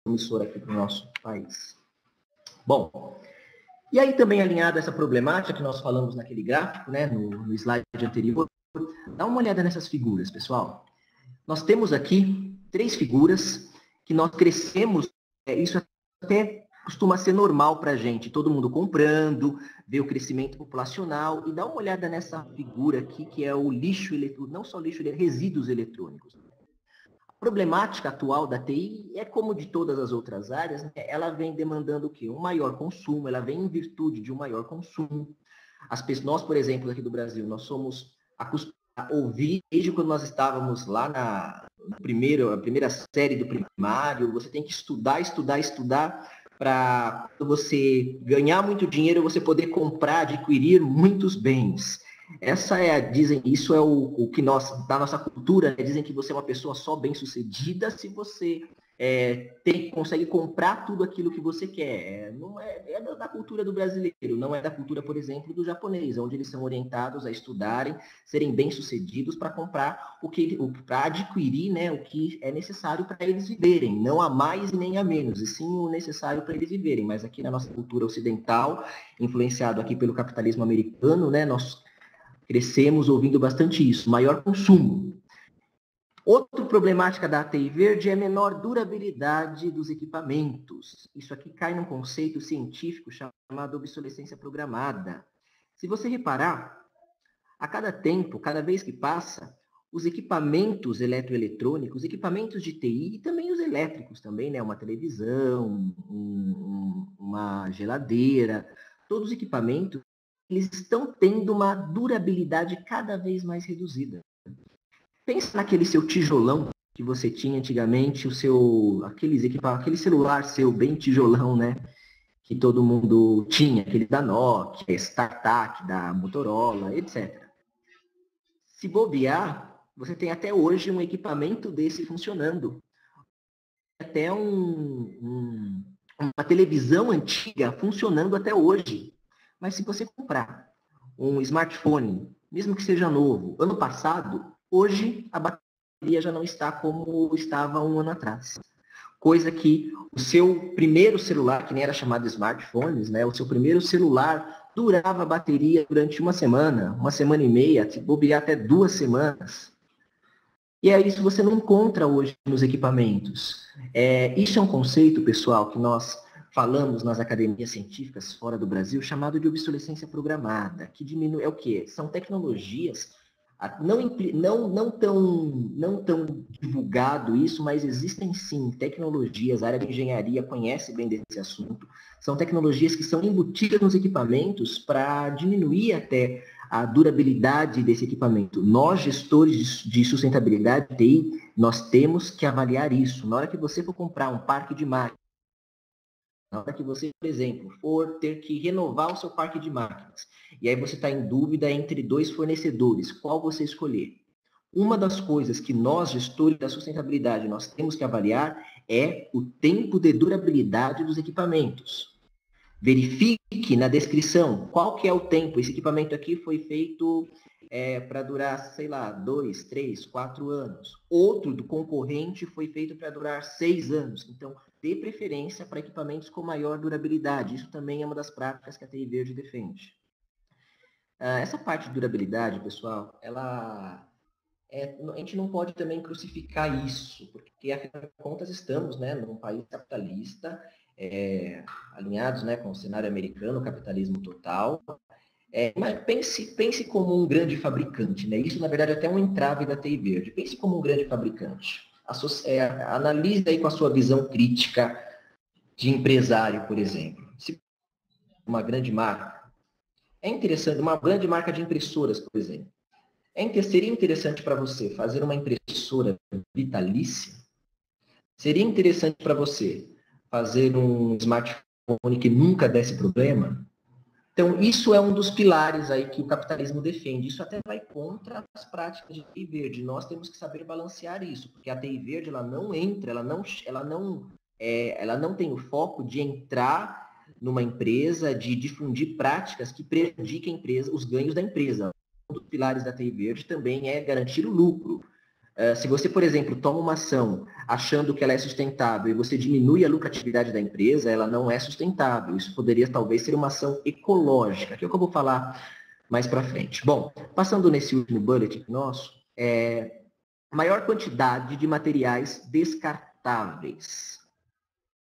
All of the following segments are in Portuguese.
promissora aqui para o nosso país. Bom, e aí também alinhado a essa problemática que nós falamos naquele gráfico, né, no slide anterior, dá uma olhada nessas figuras, pessoal. Nós temos aqui 3 figuras que nós crescemos, isso até costuma ser normal para a gente, todo mundo comprando, ver o crescimento populacional, e dá uma olhada nessa figura aqui, que é o lixo eletrônico, não só lixo, resíduos eletrônicos. A problemática atual da TI é como de todas as outras áreas, né? Ela vem demandando o quê? Um maior consumo, ela vem em virtude de um maior consumo. Nós, por exemplo, aqui do Brasil, nós somos acostumados a ouvir, desde quando nós estávamos lá na primeira série do primário, você tem que estudar para você ganhar muito dinheiro, você poder comprar, adquirir muitos bens. Isso é o que da nossa cultura, né? Dizem que você é uma pessoa só bem-sucedida se você consegue comprar tudo aquilo que você quer. Não é da cultura do brasileiro, não é da cultura, por exemplo, do japonês, onde eles são orientados a estudarem, serem bem-sucedidos para comprar para adquirir, né, o que é necessário para eles viverem, não a mais e nem a menos, e sim o necessário para eles viverem. Mas aqui na nossa cultura ocidental, influenciado aqui pelo capitalismo americano, né, nós crescemos ouvindo bastante isso, maior consumo. Outra problemática da TI verde é a menor durabilidade dos equipamentos. Isso aqui cai num conceito científico chamado obsolescência programada. Se você reparar, a cada tempo, cada vez que passa, os equipamentos eletroeletrônicos, equipamentos de TI e também os elétricos também, né? Uma televisão, uma geladeira, todos os equipamentos, eles estão tendo uma durabilidade cada vez mais reduzida. Pensa naquele seu tijolão que você tinha antigamente, aquele celular seu bem tijolão, né? Que todo mundo tinha, aquele da Nokia, StarTAC, da Motorola, etc. Se bobear, você tem até hoje um equipamento desse funcionando. Até uma televisão antiga funcionando até hoje. Mas se você comprar um smartphone, mesmo que seja novo, ano passado, hoje a bateria já não está como estava um ano atrás. Coisa que o seu primeiro celular, que nem era chamado de smartphones, né? O seu primeiro celular durava a bateria durante uma semana e meia, se bobear até 2 semanas. E é isso que você não encontra hoje nos equipamentos. Isso é um conceito, pessoal, que nós falamos nas academias científicas fora do Brasil, chamado de obsolescência programada, que diminui, é o quê? São tecnologias, não tão divulgado isso, mas existem sim tecnologias, a área de engenharia conhece bem desse assunto, são tecnologias que são embutidas nos equipamentos para diminuir até a durabilidade desse equipamento. Nós, gestores de sustentabilidade, TI, nós temos que avaliar isso. Na hora que você for comprar um parque de máquinas, na hora que você, por exemplo, for ter que renovar o seu parque de máquinas, e aí você está em dúvida entre 2 fornecedores, qual você escolher? Uma das coisas que nós, gestores da sustentabilidade, nós temos que avaliar é o tempo de durabilidade dos equipamentos. Verifique na descrição qual que é o tempo. Esse equipamento aqui foi feito para durar, sei lá, 2, 3, 4 anos. Outro do concorrente foi feito para durar 6 anos. Então, dê preferência para equipamentos com maior durabilidade. Isso também é uma das práticas que a TI Verde defende. Essa parte de durabilidade, pessoal, a gente não pode também crucificar isso, porque, afinal de contas, estamos, né, num país capitalista, alinhados, né, com o cenário americano, capitalismo total. Mas pense como um grande fabricante, né? Isso, na verdade, é até um entrave da TI Verde. Pense como um grande fabricante. Analise aí com a sua visão crítica de empresário, por exemplo. Se uma grande marca, é interessante, uma grande marca de impressoras, por exemplo. Seria interessante para você fazer uma impressora vitalícia? Seria interessante para você fazer um smartphone que nunca desse problema? Então, isso é um dos pilares aí que o capitalismo defende. Isso até vai contra as práticas de TI Verde. Nós temos que saber balancear isso, porque a TI Verde ela não entra, ela não tem o foco de entrar numa empresa, de difundir práticas que prejudiquem a empresa, os ganhos da empresa. Um dos pilares da TI Verde também é garantir o lucro. Se você, por exemplo, toma uma ação achando que ela é sustentável e você diminui a lucratividade da empresa, ela não é sustentável. Isso poderia talvez ser uma ação ecológica, que é o que eu vou falar mais para frente. Bom, passando nesse último bullet nosso, maior quantidade de materiais descartáveis.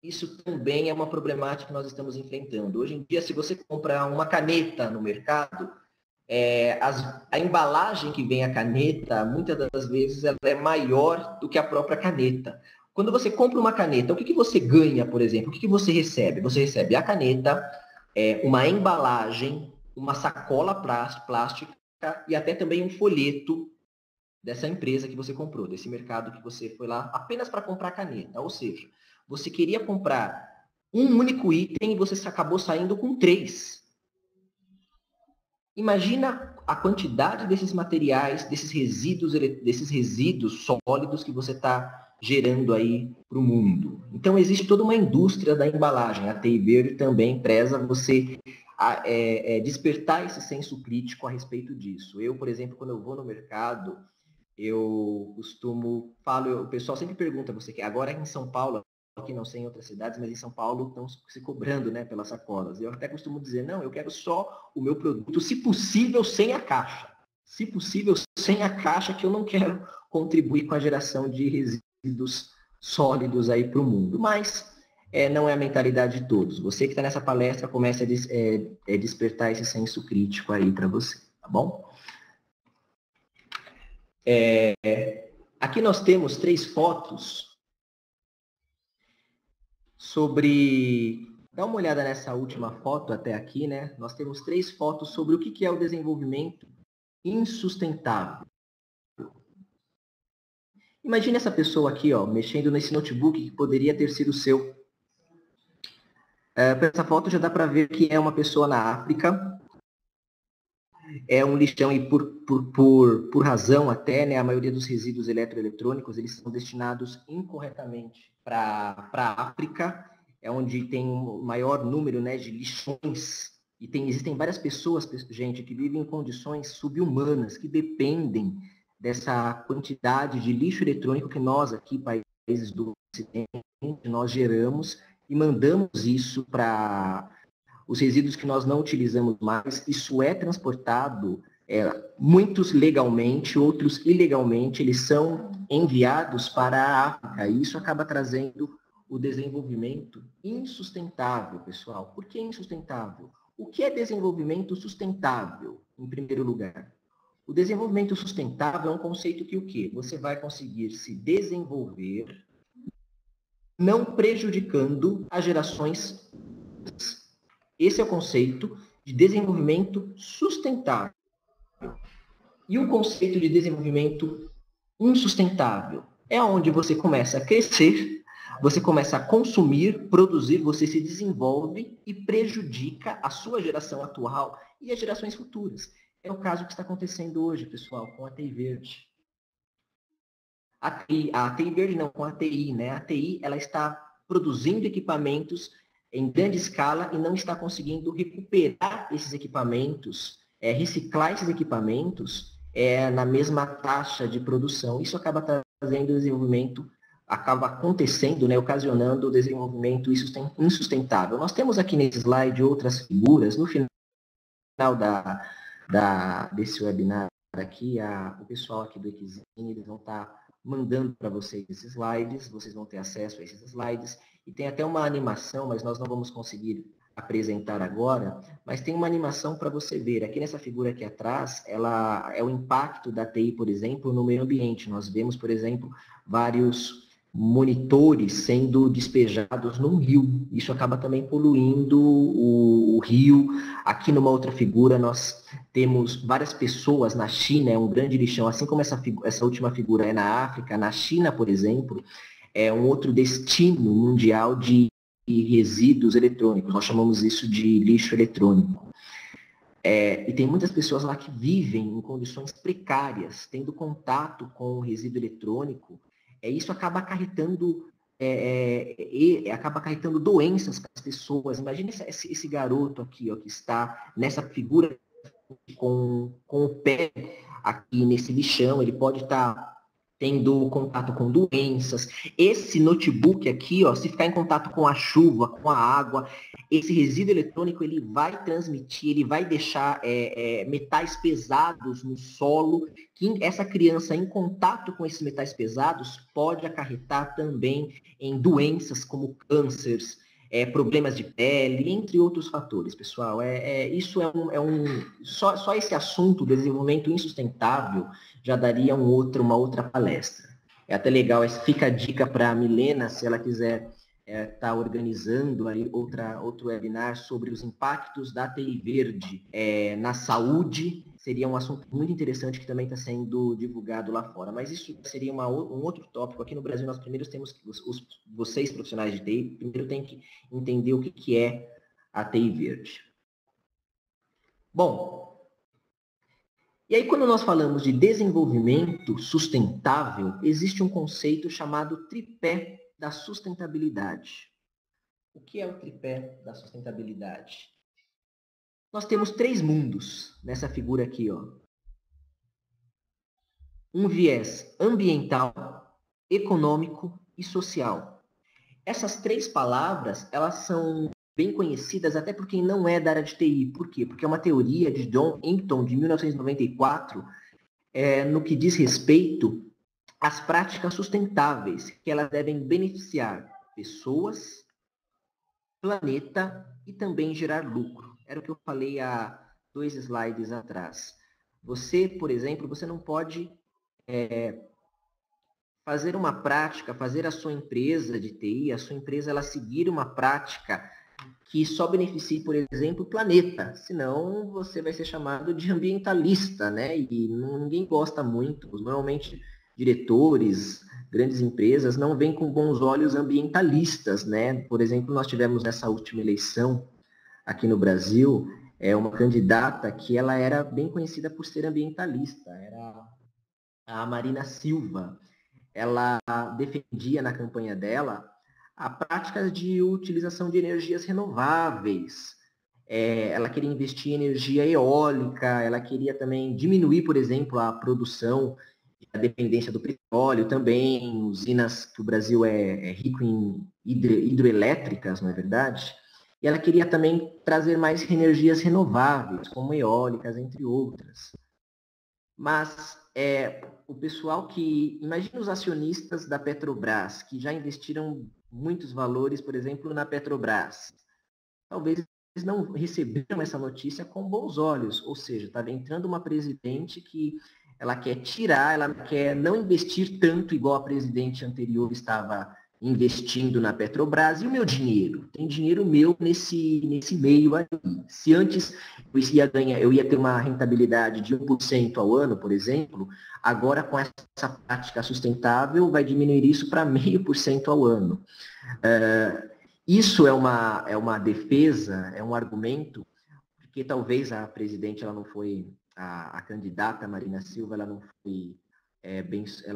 Isso também é uma problemática que nós estamos enfrentando. Hoje em dia, se você comprar uma caneta no mercado, a embalagem que vem a caneta, muitas das vezes, ela é maior do que a própria caneta. Quando você compra uma caneta, o que você ganha, por exemplo? O que você recebe? Você recebe a caneta, uma embalagem, uma sacola plástica e até também um folheto dessa empresa que você comprou, desse mercado que você foi lá apenas para comprar caneta. Ou seja, você queria comprar um único item e você acabou saindo com 3. Imagina a quantidade desses materiais, desses resíduos sólidos que você está gerando aí para o mundo. Então, existe toda uma indústria da embalagem. A TI Verde também preza você despertar esse senso crítico a respeito disso. Eu, por exemplo, quando eu vou no mercado, eu costumo, o pessoal sempre pergunta, você quer, agora em São Paulo, aqui não sei em outras cidades, mas em São Paulo estão se cobrando, né, pelas sacolas. Eu até costumo dizer, não, eu quero só o meu produto, se possível, sem a caixa. Se possível, sem a caixa, que eu não quero contribuir com a geração de resíduos sólidos aí para o mundo. Mas não é a mentalidade de todos. Você que está nessa palestra, comece a despertar esse senso crítico aí para você, tá bom? Aqui nós temos 3 fotos sobre... Dá uma olhada nessa última foto até aqui, né? Nós temos 3 fotos sobre o que é o desenvolvimento insustentável. Imagine essa pessoa aqui, ó, mexendo nesse notebook que poderia ter sido seu. Por essa foto já dá para ver que é uma pessoa na África. É um lixão e por razão até, né, a maioria dos resíduos eletroeletrônicos, eles são destinados incorretamente para a África, onde tem um maior número, né, de lixões, e existem várias pessoas, gente, que vivem em condições subhumanas, que dependem dessa quantidade de lixo eletrônico que nós aqui, países do Ocidente, nós geramos e mandamos isso para... Os resíduos que nós não utilizamos mais, isso é transportado, muitos legalmente, outros ilegalmente, eles são enviados para a África, e isso acaba trazendo o desenvolvimento insustentável, pessoal. Por que insustentável? O que é desenvolvimento sustentável, em primeiro lugar? O desenvolvimento sustentável é um conceito que o quê? Você vai conseguir se desenvolver não prejudicando as gerações. Esse é o conceito de desenvolvimento sustentável. E o conceito de desenvolvimento insustentável é onde você começa a crescer, você começa a consumir, produzir, você se desenvolve e prejudica a sua geração atual e as gerações futuras. É o caso que está acontecendo hoje, pessoal, com a TI Verde. A TI Verde não, com a TI, né? A TI, ela está produzindo equipamentos em grande escala e não está conseguindo recuperar esses equipamentos, reciclar esses equipamentos na mesma taxa de produção. Isso acaba trazendo desenvolvimento, acaba acontecendo, né, ocasionando o desenvolvimento insustentável. Nós temos aqui nesse slide outras figuras. No final desse webinar aqui, o pessoal aqui do Equizine, eles vão estar mandando para vocês esses slides, vocês vão ter acesso a esses slides, e tem até uma animação, mas nós não vamos conseguir apresentar agora, mas tem uma animação para você ver. Aqui nessa figura aqui atrás, ela é o impacto da TI, por exemplo, no meio ambiente. Nós vemos, por exemplo, vários monitores sendo despejados num rio. Isso acaba também poluindo o rio. Aqui numa outra figura, nós temos várias pessoas na China, é um grande lixão, assim como essa última figura é na África. Na China, por exemplo, é um outro destino mundial de resíduos eletrônicos. Nós chamamos isso de lixo eletrônico. E tem muitas pessoas lá que vivem em condições precárias, tendo contato com o resíduo eletrônico. Isso acaba acarretando, doenças para as pessoas. Imagina esse garoto aqui, ó, que está nessa figura com o pé aqui nesse lixão. Ele pode estar tendo contato com doenças. Esse notebook aqui, ó, se ficar em contato com a chuva, com a água, esse resíduo eletrônico ele vai transmitir, ele vai deixar metais pesados no solo, que essa criança em contato com esses metais pesados pode acarretar também em doenças como cânceres, problemas de pele, entre outros fatores, pessoal. Isso só esse assunto, desenvolvimento insustentável, já daria uma outra palestra. É até legal, fica a dica para a Milena, se ela quiser estar organizando aí outro webinar sobre os impactos da TI verde na saúde. Seria um assunto muito interessante que também está sendo divulgado lá fora. Mas isso seria um outro tópico. Aqui no Brasil, nós primeiro temos vocês, profissionais de TI, primeiro tem que entender o que é a TI verde. Bom, e aí quando nós falamos de desenvolvimento sustentável, existe um conceito chamado tripé da sustentabilidade. O que é o tripé da sustentabilidade? Nós temos 3 mundos nessa figura aqui, ó. Um viés ambiental, econômico e social. Essas 3 palavras, elas são bem conhecidas até por quem não é da área de TI. Por quê? Porque é uma teoria de John Hinton, de 1994, no que diz respeito às práticas sustentáveis, que elas devem beneficiar pessoas, planeta e também gerar lucro. Era o que eu falei há 2 slides atrás. Você, por exemplo, você não pode fazer uma prática, fazer a sua empresa de TI, a sua empresa ela seguir uma prática que só beneficie, por exemplo, o planeta. Senão você vai ser chamado de ambientalista, né? E ninguém gosta muito. Normalmente, diretores, grandes empresas não veem com bons olhos ambientalistas, né? Por exemplo, nós tivemos nessa última eleição aqui no Brasil, uma candidata que ela era bem conhecida por ser ambientalista, era a Marina Silva. Ela defendia na campanha dela a prática de utilização de energias renováveis. Ela queria investir em energia eólica, ela queria também diminuir, por exemplo, a produção e a dependência do petróleo também, usinas que o Brasil é rico em hidroelétricas, não é verdade? E ela queria também trazer mais energias renováveis, como eólicas, entre outras. Mas o pessoal que... Imagina os acionistas da Petrobras, que já investiram muitos valores, por exemplo, na Petrobras. Talvez eles não receberam essa notícia com bons olhos. Ou seja, estava entrando uma presidente que ela quer tirar, ela quer não investir tanto igual a presidente anterior estava investindo na Petrobras. E o meu dinheiro? Tem dinheiro meu nesse meio aí. Se antes eu ia ter uma rentabilidade de 1% ao ano, por exemplo, agora com essa prática sustentável vai diminuir isso para 0,5% ao ano. Isso é uma defesa, é um argumento, porque talvez a presidente, ela não foi, a candidata Marina Silva, ela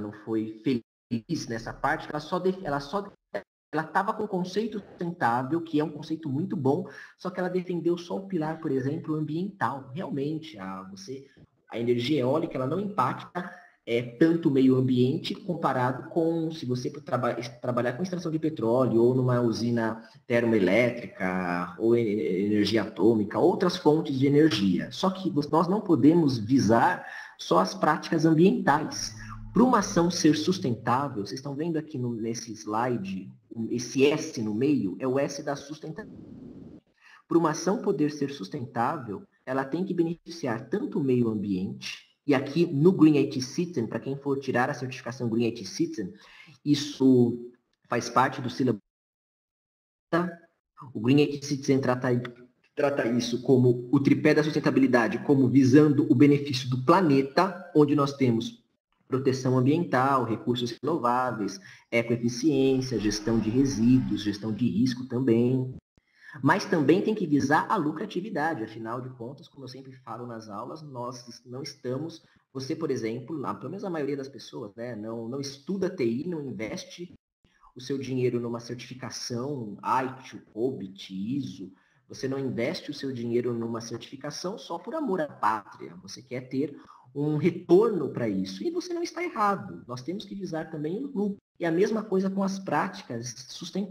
não foi feliz nessa parte, ela estava com o conceito sustentável, que é um conceito muito bom, só que ela defendeu só o pilar, por exemplo, ambiental. Realmente, a energia eólica ela não impacta tanto o meio ambiente comparado com se você trabalhar com extração de petróleo ou numa usina termoelétrica ou energia atômica, outras fontes de energia. Só que nós não podemos visar só as práticas ambientais. Para uma ação ser sustentável, vocês estão vendo aqui nesse slide, esse S no meio, é o S da sustentabilidade. Para uma ação poder ser sustentável, ela tem que beneficiar tanto o meio ambiente, e aqui no Green IT Citizen, para quem for tirar a certificação Green IT Citizen, isso faz parte do sílabo. O Green IT Citizen trata isso como o tripé da sustentabilidade, como visando o benefício do planeta, onde nós temos proteção ambiental, recursos renováveis, ecoeficiência, gestão de resíduos, gestão de risco também. Mas também tem que visar a lucratividade, afinal de contas, como eu sempre falo nas aulas, nós não estamos... Você, por exemplo, pelo menos a maioria das pessoas, né, não estuda TI, não investe o seu dinheiro numa certificação ITIL, OBIT, ISO, você não investe o seu dinheiro numa certificação só por amor à pátria, você quer ter um retorno para isso. E você não está errado. Nós temos que visar também o lucro. E a mesma coisa com as práticas sustentáveis.